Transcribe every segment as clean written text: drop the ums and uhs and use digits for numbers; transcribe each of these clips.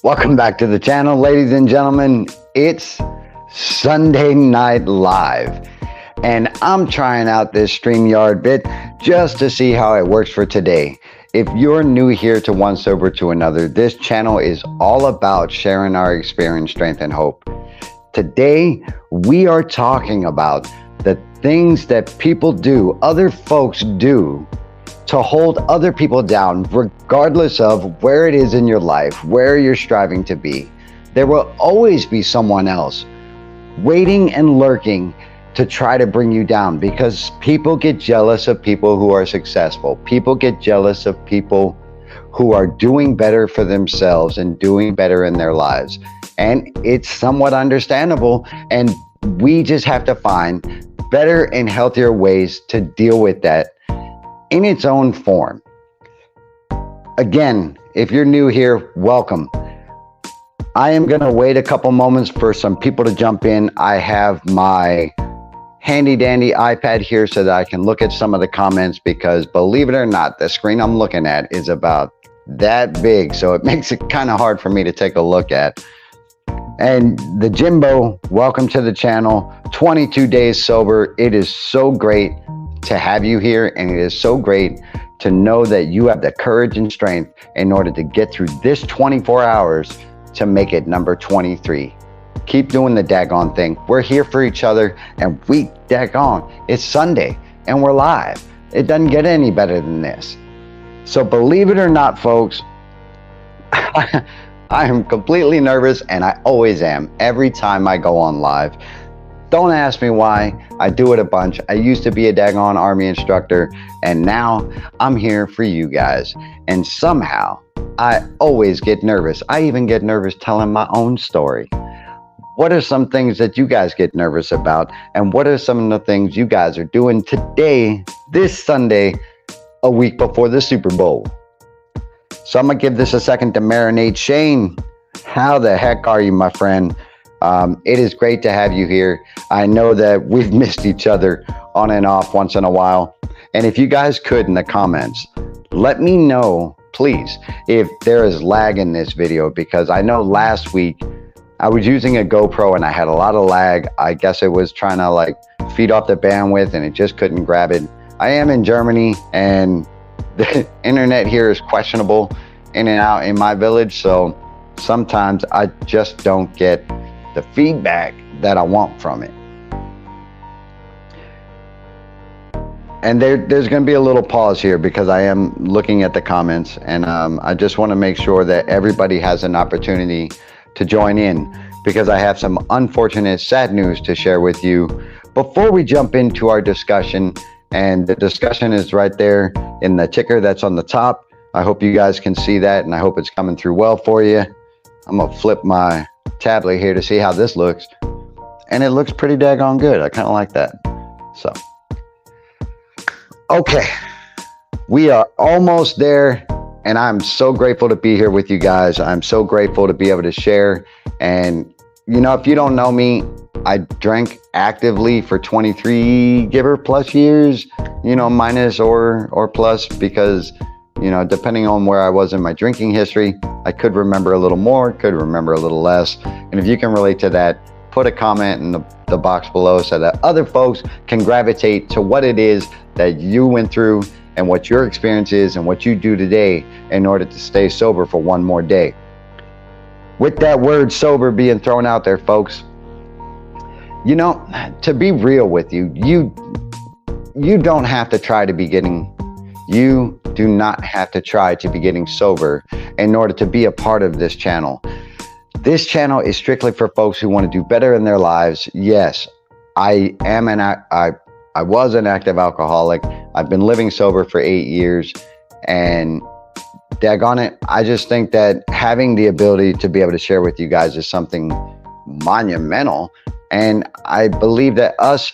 Welcome back to the channel, ladies and gentlemen. It's Sunday Night Live, and I'm trying out this StreamYard bit just to see how it works for today. If you're new here to One Sober to Another, this channel is all about sharing our experience, strength, and hope. Today, we are talking about the things that people do, other folks do, to hold other people down, regardless of where it is in your life, where you're striving to be. There will always be someone else waiting and lurking to try to bring you down, because people get jealous of people who are successful. People get jealous of people who are doing better for themselves and doing better in their lives. And it's somewhat understandable, and we just have to find better and healthier ways to deal with that in its own form. Again, if you're new here, welcome. I am going to wait a couple moments for some people to jump in. I have my handy dandy iPad here so that I can look at some of the comments, because believe it or not, the screen I'm looking at is about that big, so it makes it kind of hard for me to take a look at. And the Jimbo, welcome to the channel. 22 days sober. It is so great to have you here, and it is so great to know that you have the courage and strength in order to get through this 24 hours to make it number 23. Keep doing the daggone thing. We're here for each other, and we daggone, it's Sunday and we're live. It doesn't get any better than this. So believe it or not, folks, I am completely nervous, and I always am every time I go on live. Don't ask me why. I do it a bunch. I used to be a daggone Army instructor, and now I'm here for you guys. And somehow I always get nervous. I even get nervous telling my own story. What are some things that you guys get nervous about? And what are some of the things you guys are doing today, this Sunday, a week before the Super Bowl? So I'm gonna give this a second to marinate. Shane, how the heck are you, my friend? It is great to have you here. I know that we've missed each other on and off once in a while. And if you guys could, in the comments, let me know, please, if there is lag in this video, because I know last week I was using a GoPro and I had a lot of lag. I guess it was trying to like feed off the bandwidth and it just couldn't grab it. I am in Germany, and the internet here is questionable in and out in my village. So sometimes I just don't get the feedback that I want from it. And there's going to be a little pause here because I am looking at the comments, and I just want to make sure that everybody has an opportunity to join in, because I have some unfortunate, sad news to share with you before we jump into our discussion. And the discussion is right there in the ticker that's on the top. I hope you guys can see that, and I hope it's coming through well for you. I'm going to flip my tablet here to see how this looks, and it looks pretty daggone good. I kind of like that. So okay, we are almost there, and I'm so grateful to be here with you guys. I'm so grateful to be able to share. And you know, if you don't know me, I drank actively for 23 give or plus years, you know, minus or plus, because you know, depending on where I was in my drinking history, I could remember a little more, could remember a little less. And if you can relate to that, put a comment in the box below so that other folks can gravitate to what it is that you went through and what your experience is and what you do today in order to stay sober for one more day. With that word sober being thrown out there, folks, you know, to be real with you, you don't have to try to be getting You do not have to try to be getting sober in order to be a part of this channel. This channel is strictly for folks who want to do better in their lives. Yes, I was an active alcoholic. I've been living sober for 8 years, and daggone it, I just think that having the ability to be able to share with you guys is something monumental. And I believe that us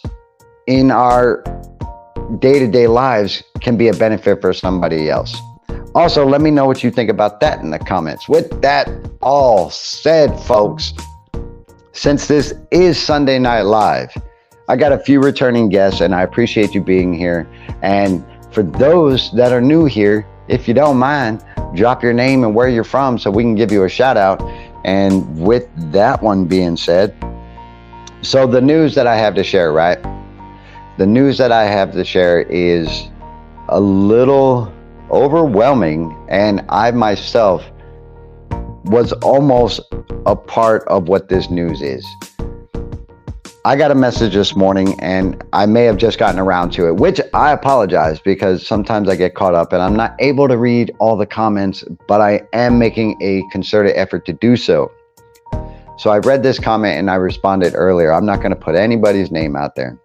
in our day-to-day lives can be a benefit for somebody else. Also, let me know what you think about that in the comments. With that all said, folks, since this is Sunday Night Live, I got a few returning guests, and I appreciate you being here. And for those that are new here, if you don't mind, drop your name and where you're from so we can give you a shout out. And with that one being said, so the news that I have to share, right? The news that I have to share is a little overwhelming, and I myself was almost a part of what this news is. I got a message this morning, and I may have just gotten around to it, which I apologize, because sometimes I get caught up and I'm not able to read all the comments, but I am making a concerted effort to do so. So I read this comment and I responded earlier. I'm not going to put anybody's name out there.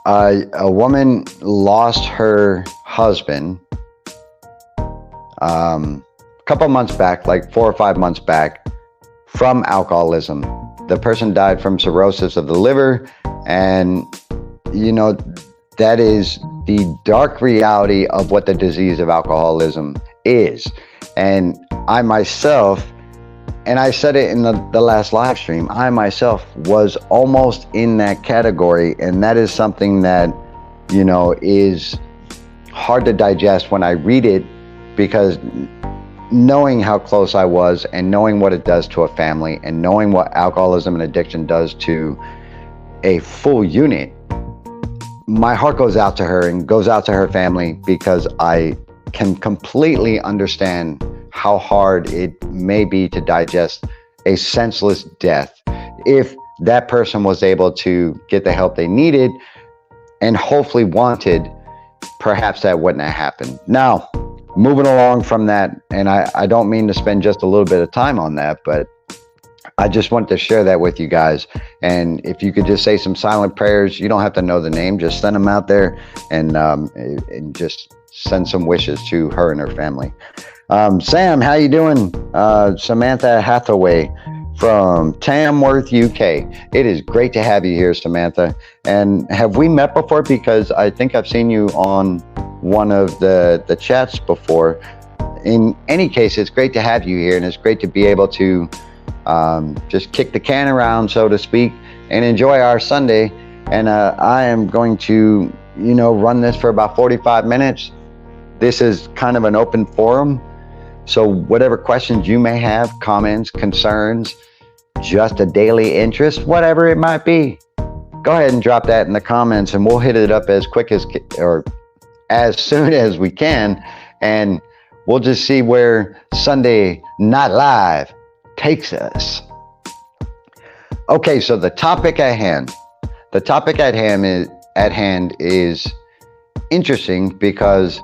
A woman lost her husband a couple months back, like 4 or 5 months back, from alcoholism. The person died from cirrhosis of the liver, and that is the dark reality of what the disease of alcoholism is. And I myself, and I said it in the last live stream, I myself was almost in that category, and that is something that is hard to digest when I read it, because knowing how close I was, and knowing what it does to a family, and knowing what alcoholism and addiction does to a full unit, my heart goes out to her and goes out to her family, because I can completely understand how hard it may be to digest a senseless death. If that person was able to get the help they needed and hopefully wanted, perhaps that wouldn't have happened. Now, moving along from that, and I don't mean to spend just a little bit of time on that, but I just want to share that with you guys. And if you could just say some silent prayers, you don't have to know the name, just send them out there, and just send some wishes to her and her family. Sam, how you doing? Samantha Hathaway from Tamworth, UK. It is great to have you here, Samantha. And have we met before? Because I think I've seen you on one of the chats before. In any case, it's great to have you here, and it's great to be able to just kick the can around, so to speak, and enjoy our Sunday. And I am going to run this for about 45 minutes. This is kind of an open forum, so whatever questions you may have, comments, concerns, just a daily interest, whatever it might be, go ahead and drop that in the comments, and we'll hit it up as quick or as soon as we can, and we'll just see where Sunday Night Live takes us. Okay, so the topic at hand is interesting, because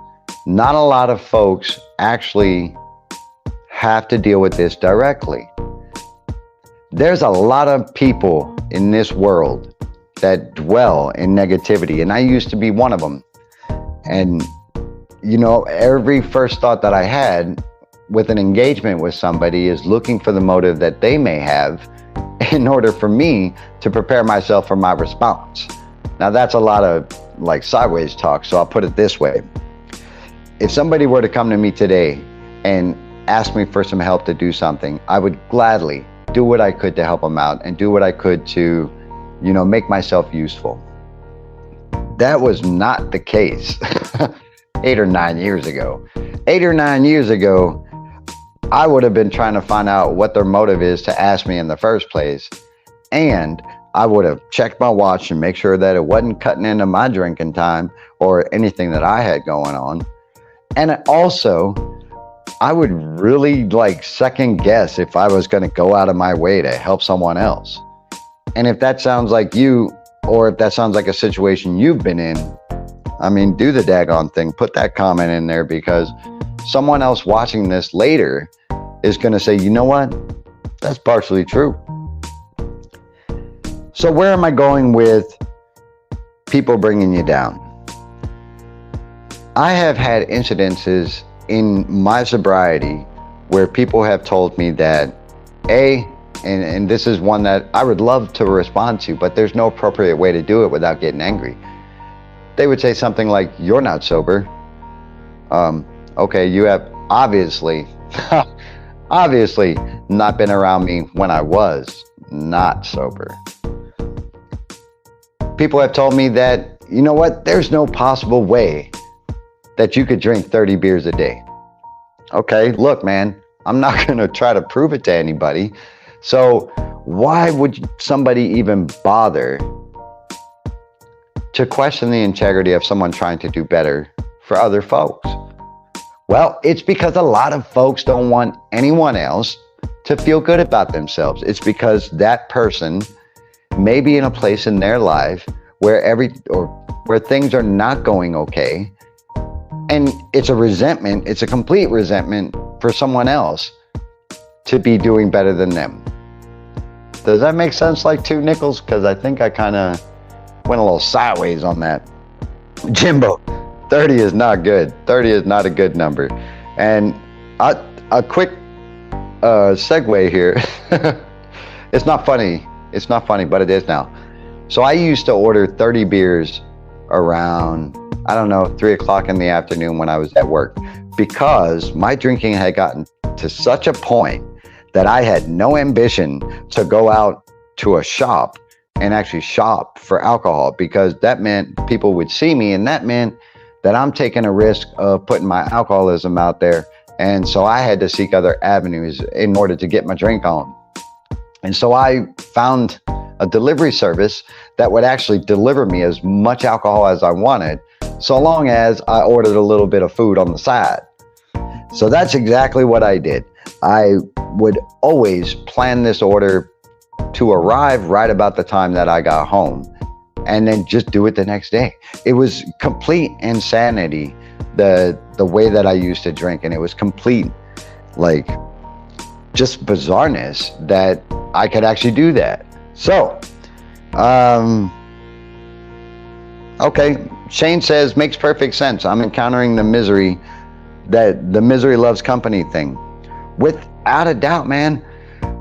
not a lot of folks actually have to deal with this directly. There's a lot of people in this world that dwell in negativity, and I used to be one of them. And every first thought that I had with an engagement with somebody is looking for the motive that they may have in order for me to prepare myself for my response. Now, that's a lot of like sideways talk, so I'll put it this way. If somebody were to come to me today and ask me for some help to do something, I would gladly do what I could to help them out, and do what I could to make myself useful. That was not the case 8 or 9 years ago. 8 or 9 years ago, I would have been trying to find out what their motive is to ask me in the first place. And I would have checked my watch and make sure that it wasn't cutting into my drinking time or anything that I had going on. And also, I would really second guess if I was going to go out of my way to help someone else. And if that sounds like you, or if that sounds like a situation you've been in, I mean, do the daggone thing. Put that comment in there, because someone else watching this later is going to say, you know what? That's partially true. So where am I going with people bringing you down? I have had incidences in my sobriety where people have told me that, and this is one that I would love to respond to, but there's no appropriate way to do it without getting angry. They would say something like, you're not sober. Okay, you have obviously not been around me when I was not sober. People have told me that, you know what, there's no possible way that you could drink 30 beers a day. Okay, look, man, I'm not going to try to prove it to anybody. So why would somebody even bother to question the integrity of someone trying to do better for other folks? Well, it's because a lot of folks don't want anyone else to feel good about themselves. It's because that person may be in a place in their life where where things are not going okay, and it's a resentment, it's a complete resentment for someone else to be doing better than them. Does that make sense, like two nickels? Because I think I kind of went a little sideways on that. Jimbo, 30 is not good. 30 is not a good number. And a quick segue here. It's not funny. It's not funny, but it is now. So I used to order 30 beers around, I don't know, 3 o'clock in the afternoon when I was at work, because my drinking had gotten to such a point that I had no ambition to go out to a shop and actually shop for alcohol, because that meant people would see me, and that meant that I'm taking a risk of putting my alcoholism out there. And so I had to seek other avenues in order to get my drink on. And so I found a delivery service that would actually deliver me as much alcohol as I wanted, so long as I ordered a little bit of food on the side. So that's exactly what I did. I would always plan this order to arrive right about the time that I got home, and then just do it the next day. It was complete insanity, the way that I used to drink, and it was complete, like, just bizarreness that I could actually do that. So, okay, Shane says, makes perfect sense. I'm encountering the misery loves company thing. Without a doubt, man,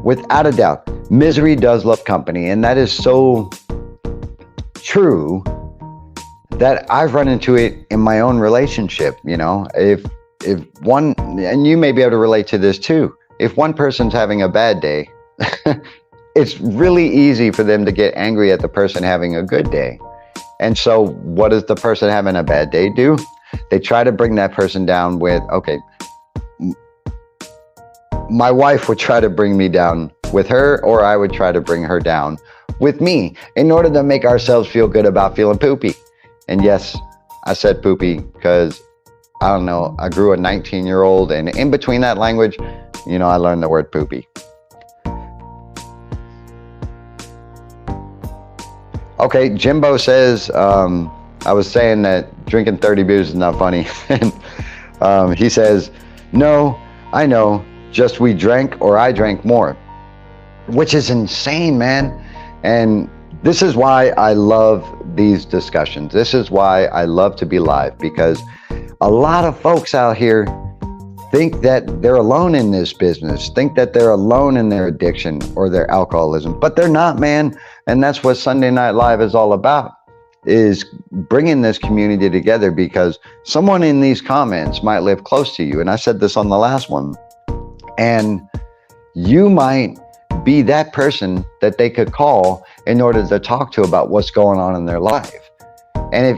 without a doubt, misery does love company. And that is so true that I've run into it in my own relationship. You know, if one, and you may be able to relate to this too, if one person's having a bad day, it's really easy for them to get angry at the person having a good day. And so what does the person having a bad day do? They try to bring that person down with, okay, my wife would try to bring me down with her, or I would try to bring her down with me in order to make ourselves feel good about feeling poopy. And yes, I said poopy because, I don't know, I grew a 19-year-old, and in between that language, you know, I learned the word poopy. Okay, Jimbo says, I was saying that drinking 30 beers is not funny. And he says, no, I know, just we drank, or I drank more, which is insane, man. And this is why I love these discussions. This is why I love to be live, because a lot of folks out here think that they're alone in this business, think that they're alone in their addiction or their alcoholism, but they're not, man. And that's what Sunday Night Live is all about, is bringing this community together, because someone in these comments might live close to you. And I said this on the last one, and you might be that person that they could call in order to talk to about what's going on in their life. And if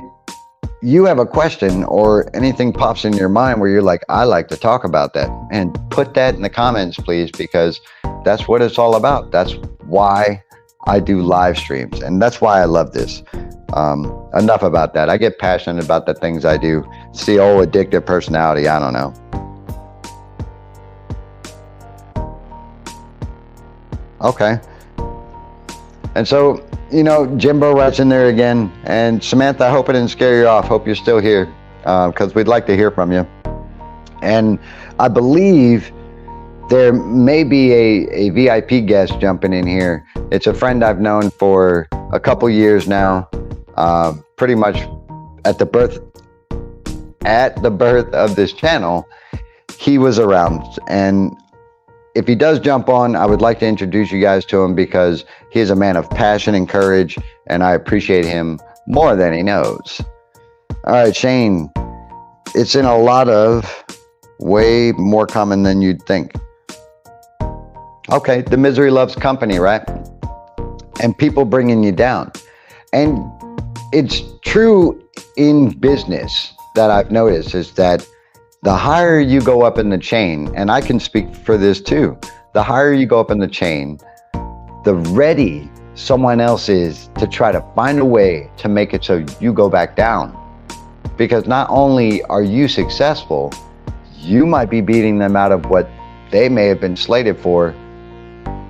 you have a question or anything pops in your mind where you're like, I like to talk about that, and put that in the comments, please, because that's what it's all about. That's why I do live streams, and that's why I love this. Enough about that. I get passionate about the things I do. It's the old addictive personality. I don't know. Okay. And so, you know, Jimbo writes in there again. And Samantha, I hope it didn't scare you off. Hope you're still here, because we'd like to hear from you. And I believe there may be a VIP guest jumping in here. It's a friend I've known for a couple years now, pretty much at the birth of this channel. He was around, and if he does jump on, I would like to introduce you guys to him, because he is a man of passion and courage, and I appreciate him more than he knows. All right, Shane, it's in a lot of way more common than you'd think. Okay, the misery loves company, right? And people bringing you down. And it's true in business that I've noticed, is that The higher you go up in the chain, and I can speak for this too, the higher you go up in the chain, the ready someone else is to try to find a way to make it so you go back down. Because not only are you successful, you might be beating them out of what they may have been slated for.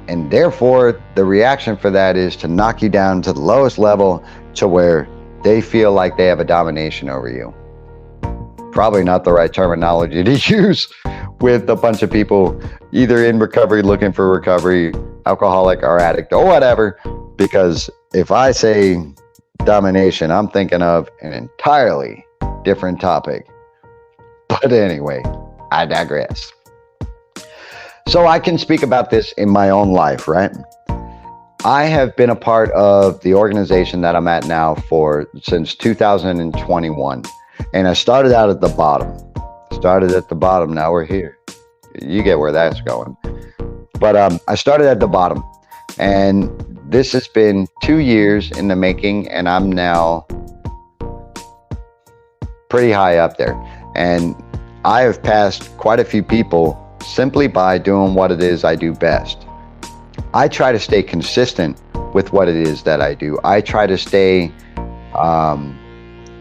And therefore, the reaction for that is to knock you down to the lowest level to where they feel like they have a domination over you. Probably not the right terminology to use with a bunch of people either in recovery, looking for recovery, alcoholic or addict or whatever. Because if I say domination, I'm thinking of an entirely different topic. But anyway, I digress. So I can speak about this in my own life, right? I have been a part of the organization that I'm at now since 2021. And I started out at the bottom. Now we're here. You get where that's going. But I started at the bottom. And this has been 2 years in the making, and I'm now pretty high up there. And I have passed quite a few people simply by doing what it is I do best. I try to stay consistent with what it is that I do. I try to stay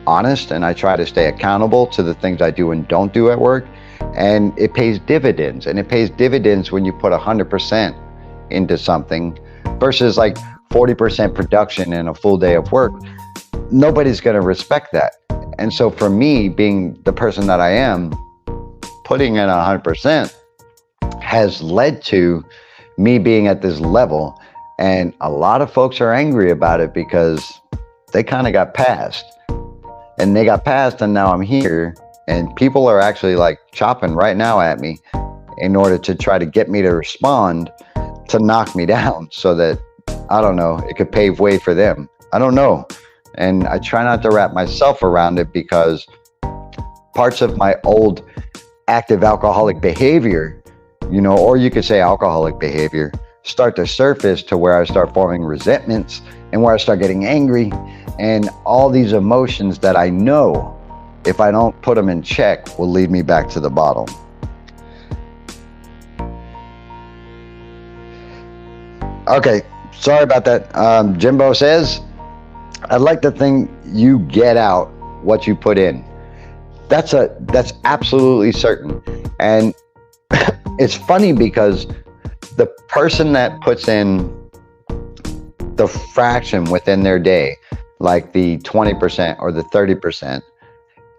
honest, and I try to stay accountable to the things I do and don't do at work. And it pays dividends. And it pays dividends when you put 100% into something versus like 40% production in a full day of work. Nobody's going to respect that. And so for me, being the person that I am, putting in 100% has led to me being at this level. And a lot of folks are angry about it because they kind of got passed. And they got passed, and now I'm here. And people are actually like chopping right now at me in order to try to get me to respond, to knock me down so that, I don't know, it could pave way for them. I don't know. And I try not to wrap myself around it because parts of my old active alcoholic behavior, or you could say alcoholic behavior, start to surface to where I start forming resentments and where I start getting angry, and all these emotions that I know, if I don't put them in check, will lead me back to the bottom. Okay, sorry about that. Jimbo says, I'd like to think you get out what you put in. That's absolutely certain. And it's funny because the person that puts in the fraction within their day, like the 20% or the 30%,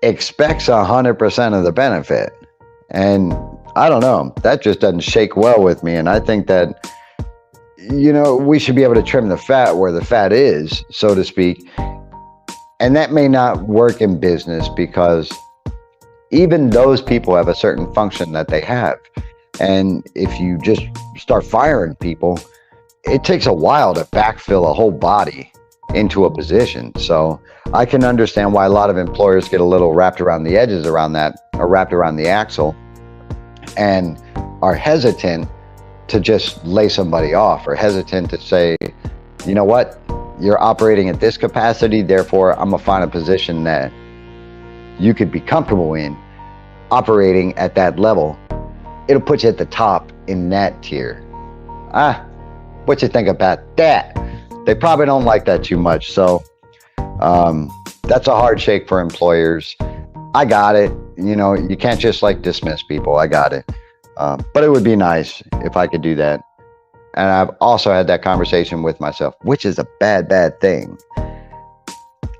expects 100% of the benefit. And I don't know, that just doesn't shake well with me. And I think that, we should be able to trim the fat where the fat is, so to speak. And that may not work in business because even those people have a certain function that they have. And if you just start firing people, it takes a while to backfill a whole body into a position. So I can understand why a lot of employers get a little wrapped around the edges around that, or wrapped around the axle, and are hesitant to just lay somebody off, or hesitant to say, you know what, you're operating at this capacity, therefore I'm gonna find a position that you could be comfortable in operating at that level. It'll put you at the top in that tier. What you think about that? They probably don't like that too much. So that's a hard shake for employers. I got it. You can't just dismiss people. I got it. But it would be nice if I could do that. And I've also had that conversation with myself, which is a bad thing.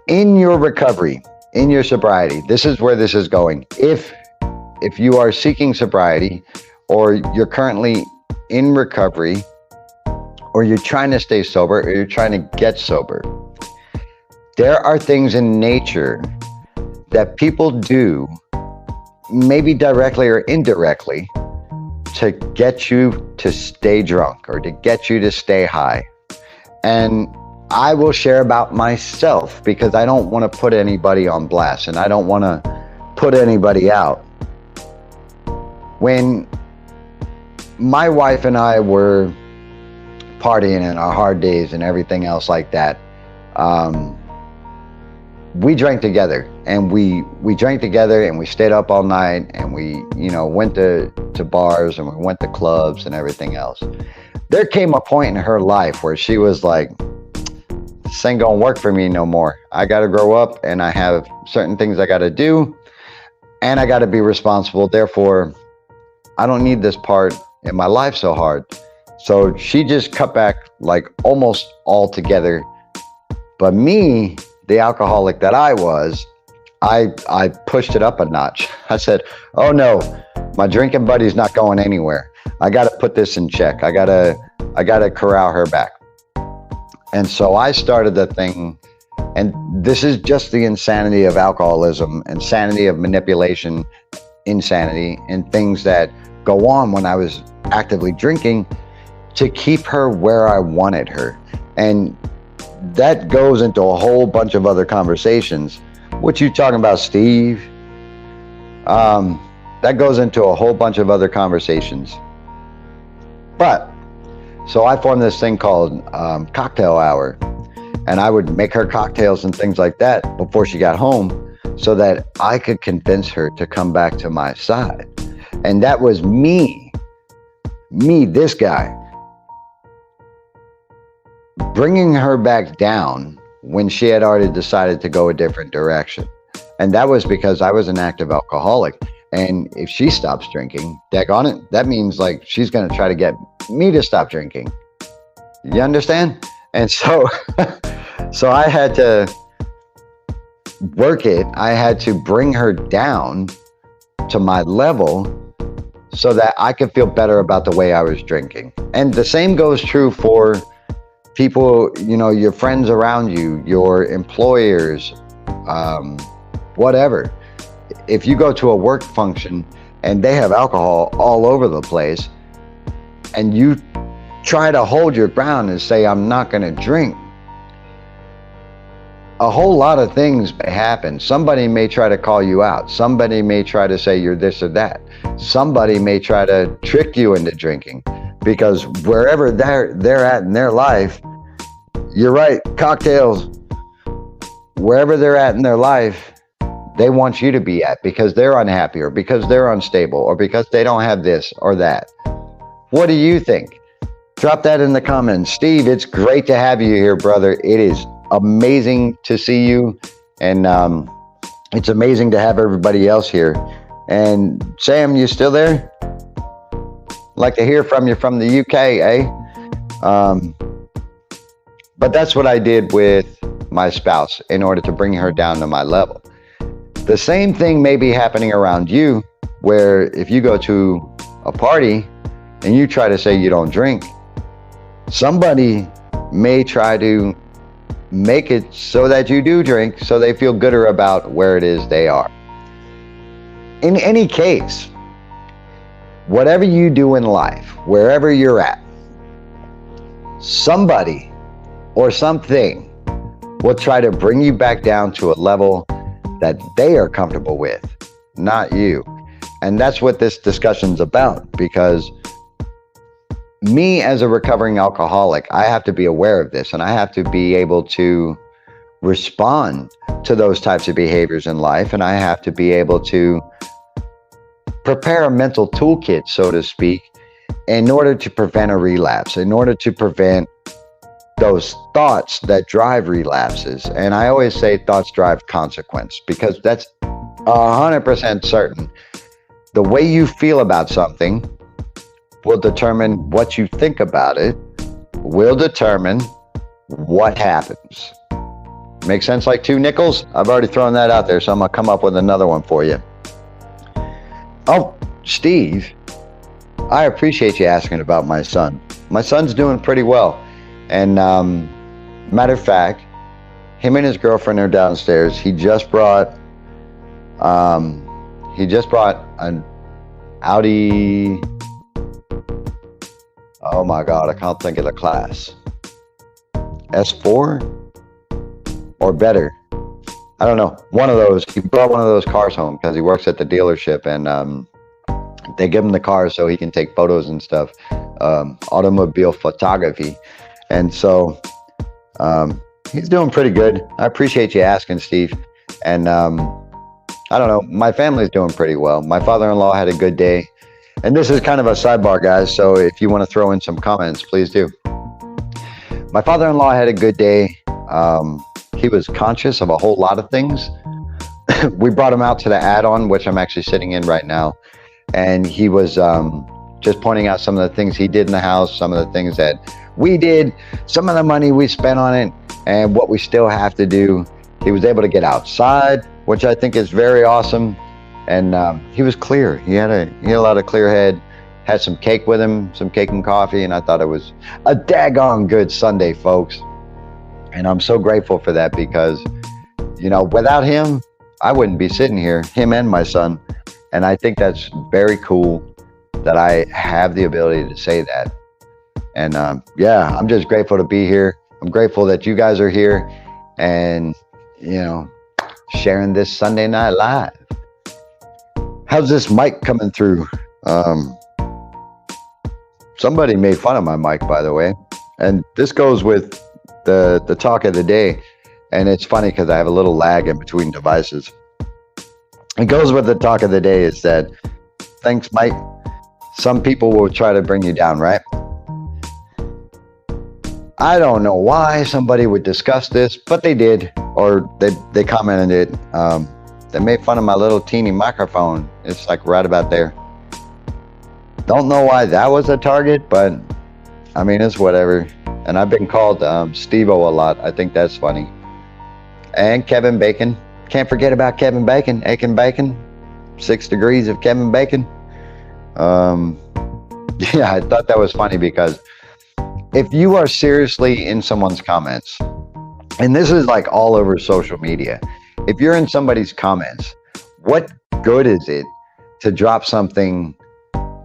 In your recovery, in your sobriety, this is where this is going. If you are seeking sobriety, or you're currently in recovery, or you're trying to stay sober, or you're trying to get sober, there are things in nature that people do, maybe directly or indirectly, to get you to stay drunk or to get you to stay high. And I will share about myself because I don't want to put anybody on blast and I don't want to put anybody out. When my wife and I were partying in our hard days and everything else like that, we drank together, and we drank together, and we stayed up all night, and we, you know, went to bars, and we went to clubs and everything else. There came a point in her life where she was like, this ain't gonna work for me no more. I gotta grow up, and I have certain things I gotta do, and I gotta be responsible. Therefore, I don't need this part in my life so hard. So she just cut back like almost altogether. But me, the alcoholic that I was, I pushed it up a notch. I said, oh no, my drinking buddy's not going anywhere. I got to put this in check. I got to corral her back. And so I started the thing, and this is just the insanity of alcoholism, insanity of manipulation, insanity, and things that go on when I was actively drinking to keep her where I wanted her. And that goes into a whole bunch of other conversations. What you talking about, Steve? That goes into a whole bunch of other conversations. But so I formed this thing called cocktail hour, and I would make her cocktails and things like that before she got home so that I could convince her to come back to my side. And that was me, this guy, bringing her back down when she had already decided to go a different direction. And that was because I was an active alcoholic. And if she stops drinking, daggone it, that means like she's going to try to get me to stop drinking. You understand? And so, so I had to work it. I had to bring her down to my level so that I could feel better about the way I was drinking. And the same goes true for people, you know, your friends around you, your employers, whatever. If you go to a work function and they have alcohol all over the place, and you try to hold your ground and say, I'm not going to drink, a whole lot of things may happen. Somebody may try to call you out. Somebody may try to say you're this or that. Somebody may try to trick you into drinking, because wherever they're at in their life, you're right, cocktails, wherever they're at in their life, they want you to be at, because they're unhappy, or because they're unstable, or because they don't have this or that. What do you think? Drop that in the comments. Steve, it's great to have you here, brother. It is amazing to see you, and it's amazing to have everybody else here. And Sam, you still there? Like to hear from you from the UK, eh? But that's what I did with my spouse in order to bring her down to my level. The same thing may be happening around you, where if you go to a party and you try to say you don't drink, somebody may try to make it so that you do drink, so they feel gooder about where it is they are. In any case, whatever you do in life, wherever you're at, somebody or something will try to bring you back down to a level that they are comfortable with, not you. And that's what this discussion's about, because me as a recovering alcoholic, I have to be aware of this, and I have to be able to respond to those types of behaviors in life, and I have to be able to prepare a mental toolkit, so to speak, in order to prevent a relapse, in order to prevent those thoughts that drive relapses. And I always say thoughts drive consequence, because that's 100% certain. The way you feel about something will determine what you think about it, will determine what happens. Make sense like two nickels? I've already thrown that out there, so I'm gonna come up with another one for you. Oh, Steve, I appreciate you asking about my son. My son's doing pretty well. And matter of fact, him and his girlfriend are downstairs. He just brought an Audi. Oh my God, I can't think of the class. S4 or better. I don't know. One of those. He brought one of those cars home because he works at the dealership, and they give him the car so he can take photos and stuff, automobile photography. And so He's doing pretty good. I appreciate you asking, Steve. And I don't know, my family's doing pretty well. My father-in-law had a good day. And this is kind of a sidebar, guys. So if you want to throw in some comments, please do. My father-in-law had a good day. He was conscious of a whole lot of things. We brought him out to the add-on, which I'm actually sitting in right now. And he was just pointing out some of the things he did in the house, some of the things that we did, some of the money we spent on it, and what we still have to do. He was able to get outside, which I think is very awesome. And he was clear. He had a lot of clear head. Had some cake with him, some cake and coffee, and I thought it was a daggone good Sunday, folks. And I'm so grateful for that because, you know, without him, I wouldn't be sitting here, him and my son. And I think that's very cool that I have the ability to say that. And yeah, I'm just grateful to be here. I'm grateful that you guys are here and, you know, sharing this Sunday Night Live. How's this mic coming through? Somebody made fun of my mic, by the way. And this goes with the talk of the day. And it's funny because I have a little lag in between devices. It goes with the talk of the day is that, thanks, Mike. Some people will try to bring you down, right? I don't know why somebody would discuss this, but they did, or they commented it. They made fun of my little teeny microphone. It's like right about there. Don't know why that was a target, but I mean, it's whatever. And I've been called Steve-O a lot. I think that's funny. And Kevin Bacon. Can't forget about Kevin Bacon. Aiken Bacon. 6 degrees of Kevin Bacon. Yeah, I thought that was funny because if you are seriously in someone's comments, and this is like all over social media, if you're in somebody's comments, what good is it to drop something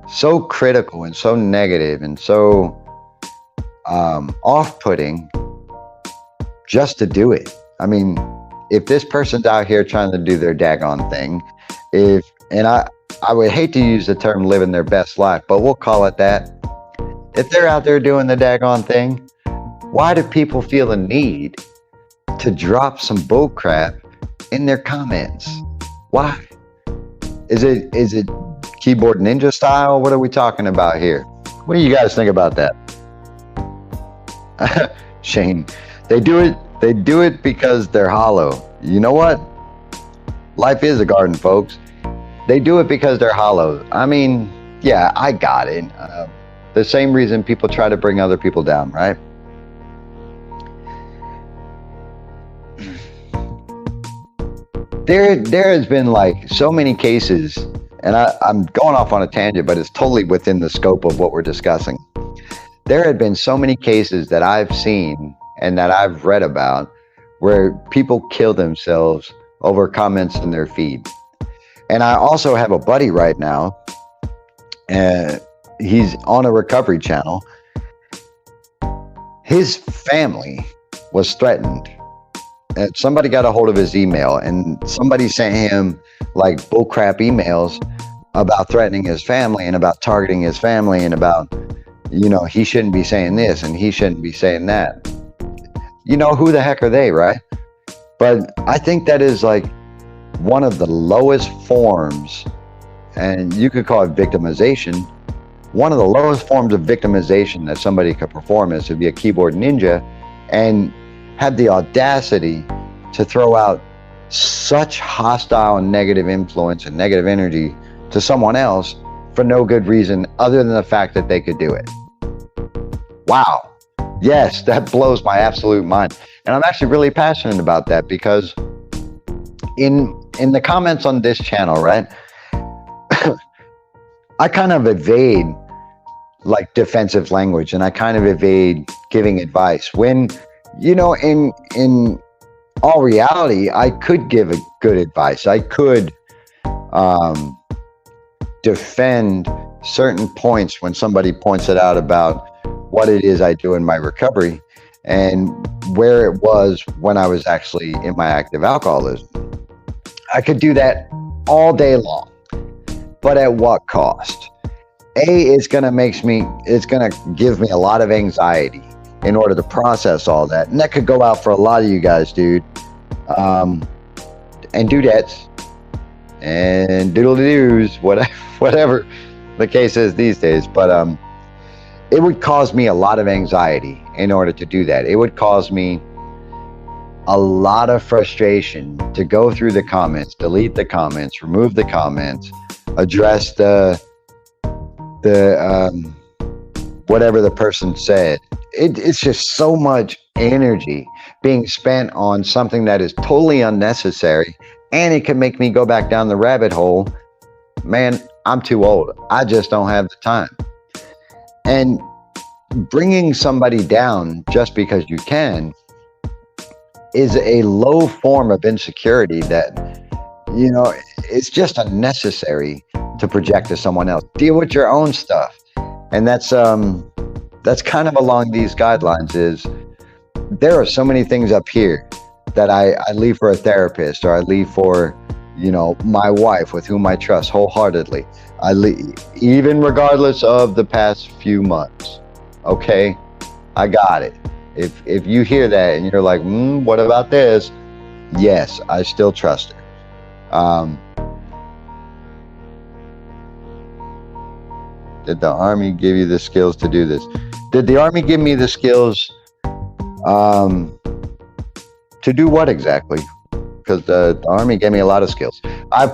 so critical and so negative and so off-putting just to do it? I mean, if this person's out here trying to do their daggone thing, and I would hate to use the term living their best life, but we'll call it that. If they're out there doing the daggone thing, why do people feel the need to drop some bull crap in their comments? Why? Is it keyboard ninja style? What are we talking about here? What do you guys think about that? Shane, they do it because they're hollow. You know what? Life is a garden, folks. They do it because they're hollow. I mean, yeah, I got it. The same reason people try to bring other people down, right? There has been like so many cases, and I'm going off on a tangent, but it's totally within the scope of what we're discussing. There have been so many cases that I've seen and that I've read about where people kill themselves over comments in their feed. And I also have a buddy right now, and he's on a recovery channel. His family was threatened. And somebody got a hold of his email, and somebody sent him like bullcrap emails about threatening his family and about targeting his family and about, you know, he shouldn't be saying this and he shouldn't be saying that. You know, who the heck are they, right? But I think that is like one of the lowest forms, and you could call it victimization. One of the lowest forms of victimization that somebody could perform is to be a keyboard ninja and have the audacity to throw out such hostile and negative influence and negative energy to someone else for no good reason other than the fact that they could do it. Wow. Yes, that blows my absolute mind. And I'm actually really passionate about that because in the comments on this channel, right, I kind of evade like defensive language, and I kind of evade giving advice when, you know, in all reality, I could give a good advice. I could defend certain points when somebody points it out about what it is I do in my recovery and where it was when I was actually in my active alcoholism. I could do that all day long, but at what cost? It's going to give me a lot of anxiety. in order to process all that. And that could go out for a lot of you guys, dude. And dudettes and doodle-doos, whatever the case is these days. But it would cause me a lot of anxiety in order to do that. It would cause me a lot of frustration to go through the comments, delete the comments, remove the comments, address the whatever the person said. It's just so much energy being spent on something that is totally unnecessary, and it can make me go back down the rabbit hole. Man, I'm too old. I just don't have the time. And bringing somebody down just because you can is a low form of insecurity that, you know, it's just unnecessary to project to someone else. Deal with your own stuff. And that's kind of along these guidelines. Is there are so many things up here that I leave for a therapist, or I leave for, you know, my wife, with whom I trust wholeheartedly. I leave, even regardless of the past few months. Okay, I got it. If you hear that and you're like, what about this? Yes, I still trust her. Did the Army give you the skills to do this? Did the Army give me the skills to do what exactly? Because the Army gave me a lot of skills. I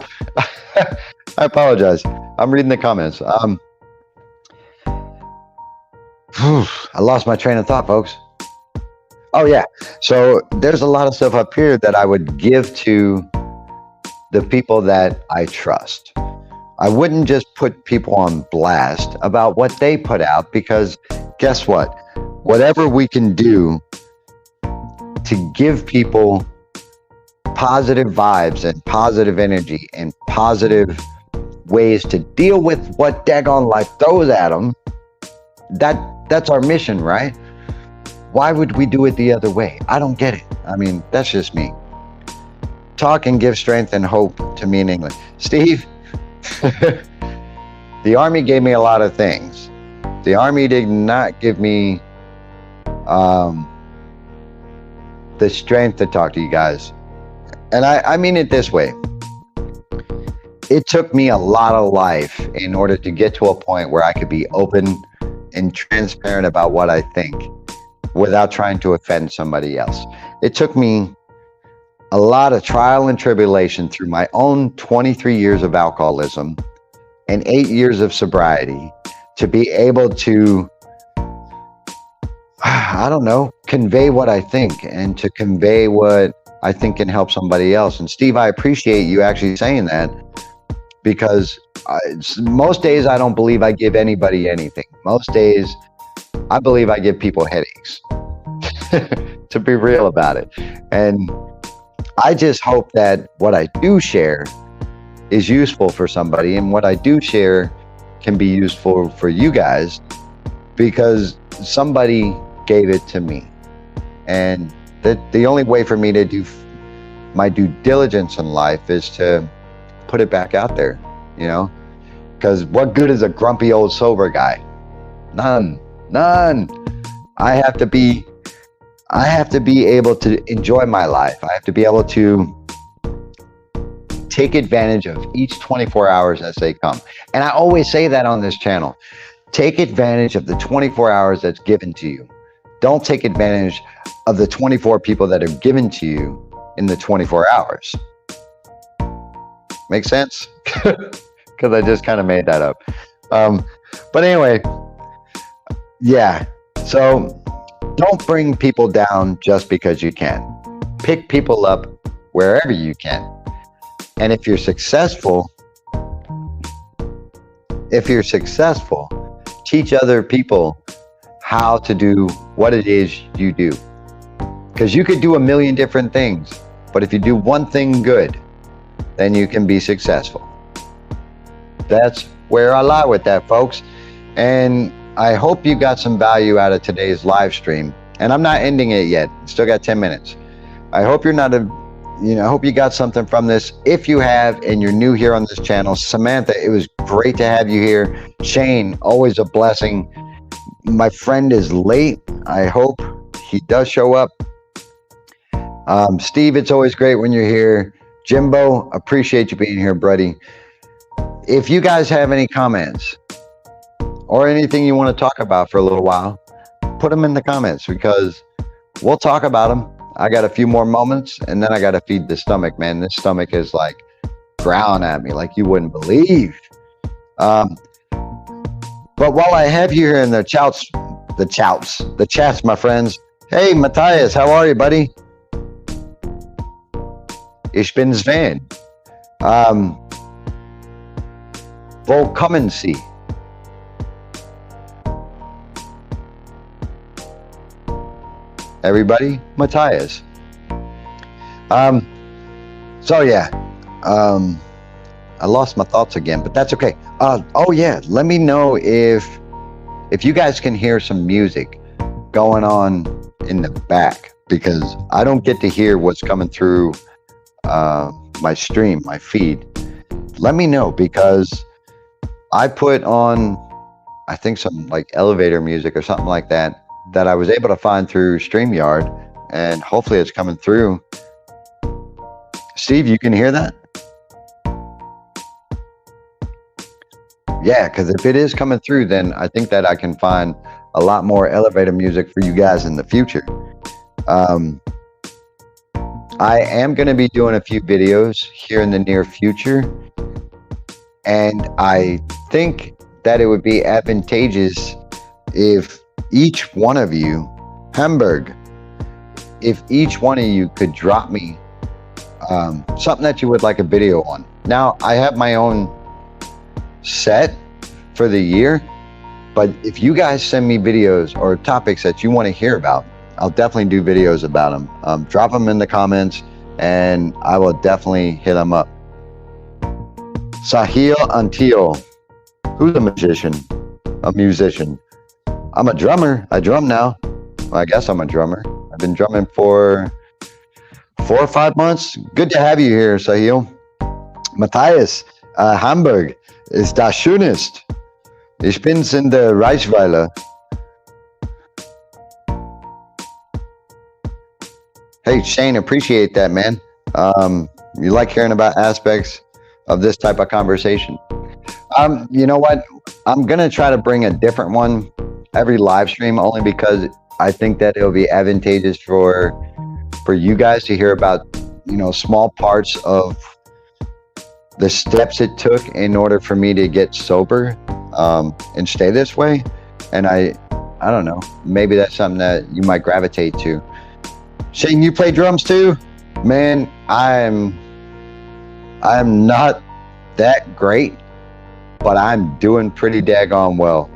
apologize. I'm reading the comments. I lost my train of thought, folks. Oh yeah, so there's a lot of stuff up here that I would give to the people that I trust. I wouldn't just put people on blast about what they put out, because guess what? Whatever we can do to give people positive vibes and positive energy and positive ways to deal with what daggone life throws at them, that's our mission, right? Why would we do it the other way? I don't get it. I mean, that's just me. Talk and give strength and hope to me in England. Steve, the Army gave me a lot of things. The Army did not give me the strength to talk to you guys. And I mean it this way. It took me a lot of life in order to get to a point where I could be open and transparent about what I think without trying to offend somebody else. It took me a lot of trial and tribulation through my own 23 years of alcoholism and 8 years of sobriety to be able to, I don't know, convey what I think and to convey what I think can help somebody else. And Steve, I appreciate you actually saying that, because most days I don't believe I give anybody anything. Most days I believe I give people headaches, to be real about it. And I just hope that what I do share is useful for somebody, and what I do share can be useful for you guys, because somebody gave it to me. And the only way for me to do my due diligence in life is to put it back out there, you know? Because what good is a grumpy old sober guy? None. I have to be able to enjoy my life. I have to be able to take advantage of each 24 hours as they come. And I always say that on this channel. Take advantage of the 24 hours that's given to you. Don't take advantage of the 24 people that are given to you in the 24 hours. Make sense? Because I just kind of made that up. But anyway, yeah. So don't bring people down just because you can. Pick people up wherever you can. And if you're successful, teach other people how to do what it is you do. Because you could do a million different things, but if you do one thing good, then you can be successful. That's where I lie with that, folks. And I hope you got some value out of today's live stream. And I'm not ending it yet. Still got 10 minutes. I hope you're not I hope you got something from this. If you have, and you're new here on this channel, Samantha, it was great to have you here. Shane, always a blessing. My friend is late. I hope he does show up. Steve, it's always great when you're here. Jimbo, appreciate you being here, buddy. If you guys have any comments or anything you want to talk about for a little while, put them in the comments because we'll talk about them. I got a few more moments and then I got to feed the stomach, man. This stomach is like growling at me like you wouldn't believe. But while I have you here in the chats, my friends. Hey, Matthias, how are you, buddy? Ich bin Sven. Willkommen Sie. Everybody, Matthias. So yeah, I lost my thoughts again, but that's okay. Oh yeah, let me know if you guys can hear some music going on in the back because I don't get to hear what's coming through my stream, my feed. Let me know because I put on, I think some like elevator music or something like that I was able to find through StreamYard, and hopefully it's coming through. Steve, you can hear that? Yeah, because if it is coming through, then I think that I can find a lot more elevator music for you guys in the future. I am going to be doing a few videos here in the near future, and I think that it would be advantageous if each one of you, Hamburg, if each one of you could drop me something that you would like a video on. Now, I have my own set for the year, but if you guys send me videos or topics that you want to hear about, I'll definitely do videos about them. Drop them in the comments and I will definitely hit them up. Sahil Antil, who's a magician? A musician. I'm a drummer. I drum now. Well, I guess I'm a drummer. I've been drumming for 4 or 5 months. Good to have you here, Sahil. Matthias, Hamburg ist das schönst. Ich bin's in der Reichsweiler. Hey, Shane, appreciate that, man. You like hearing about aspects of this type of conversation. You know what? I'm going to try to bring a different one every live stream only because I think that it'll be advantageous for you guys to hear about, you know, small parts of the steps it took in order for me to get sober and stay this way. And I don't know, maybe that's something that you might gravitate to. Shane, you play drums too? Man, I'm not that great, but I'm doing pretty daggone well.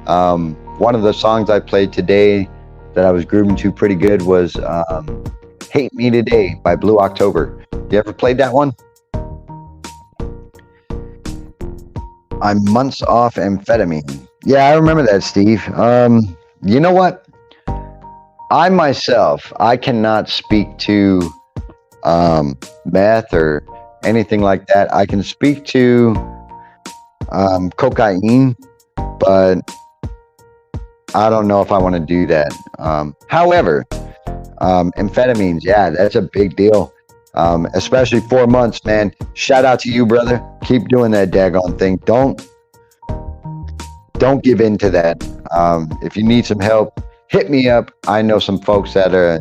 One of the songs I played today that I was grooving to pretty good was Hate Me Today by Blue October. You ever played that one? I'm months off amphetamine. Yeah, I remember that, Steve. You know what? I myself, I cannot speak to meth or anything like that. I can speak to cocaine, but I don't know if I want to do that. However, amphetamines, yeah, that's a big deal. Especially 4 months, man. Shout out to you, brother. Keep doing that daggone thing. Don't give in to that. If you need some help, hit me up. I know some folks that are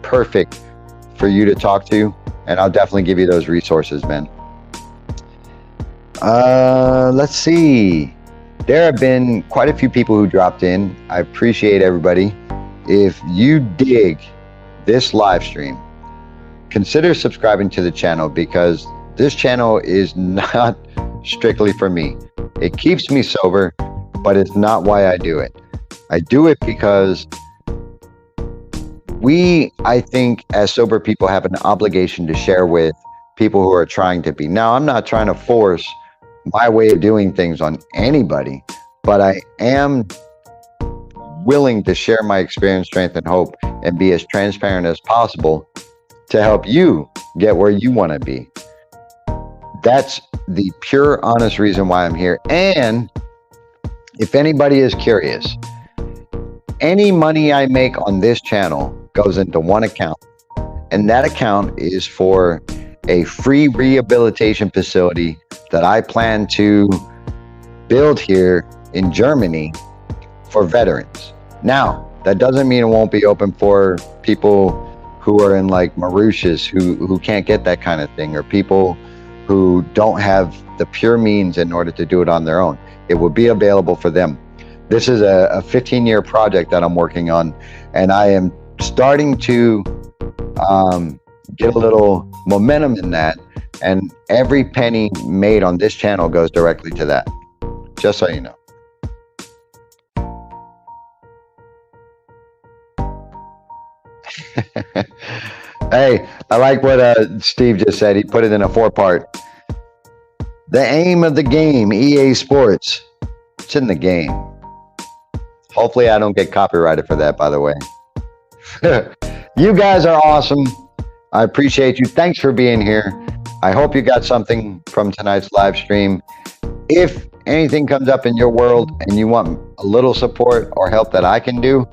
perfect for you to talk to, and I'll definitely give you those resources, man. Let's see. There have been quite a few people who dropped in. I appreciate everybody. If you dig this live stream, consider subscribing to the channel because this channel is not strictly for me. It keeps me sober, but it's not why I do it. I do it because I think, as sober people have an obligation to share with people who are trying to be. Now, I'm not trying to force my way of doing things on anybody, but I am willing to share my experience, strength, and hope and be as transparent as possible to help you get where you want to be. That's the pure, honest reason why I'm here. And if anybody is curious, Any money I make on this channel goes into one account, and that account is for a free rehabilitation facility that I plan to build here in Germany for veterans. Now, that doesn't mean it won't be open for people who are in like Mauritius who can't get that kind of thing, or people who don't have the pure means in order to do it on their own. It will be available for them. This is a 15-year project that I'm working on, and I am starting to get a little momentum in that, and every penny made on this channel goes directly to that, just so you know. Hey, I like what Steve just said. He put it in a 4-part. The aim of the game, EA Sports, it's in the game. Hopefully I don't get copyrighted for that, by the way. You guys are awesome. I appreciate you. Thanks for being here. I hope you got something from tonight's live stream. If anything comes up in your world and you want a little support or help that I can do,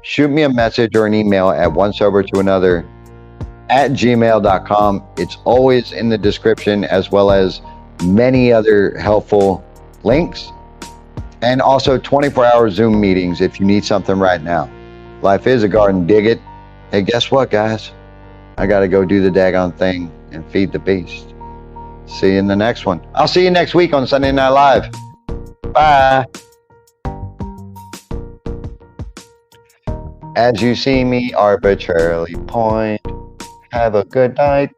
shoot me a message or an email at onesobertoanother@gmail.com. It's always in the description, as well as many other helpful links. And also 24-hour Zoom meetings if you need something right now. Life is a garden, dig it. Hey, guess what, guys? I got to go do the daggone thing and feed the beast. See you in the next one. I'll see you next week on Sunday Night Live. Bye. As you see me arbitrarily point, have a good night.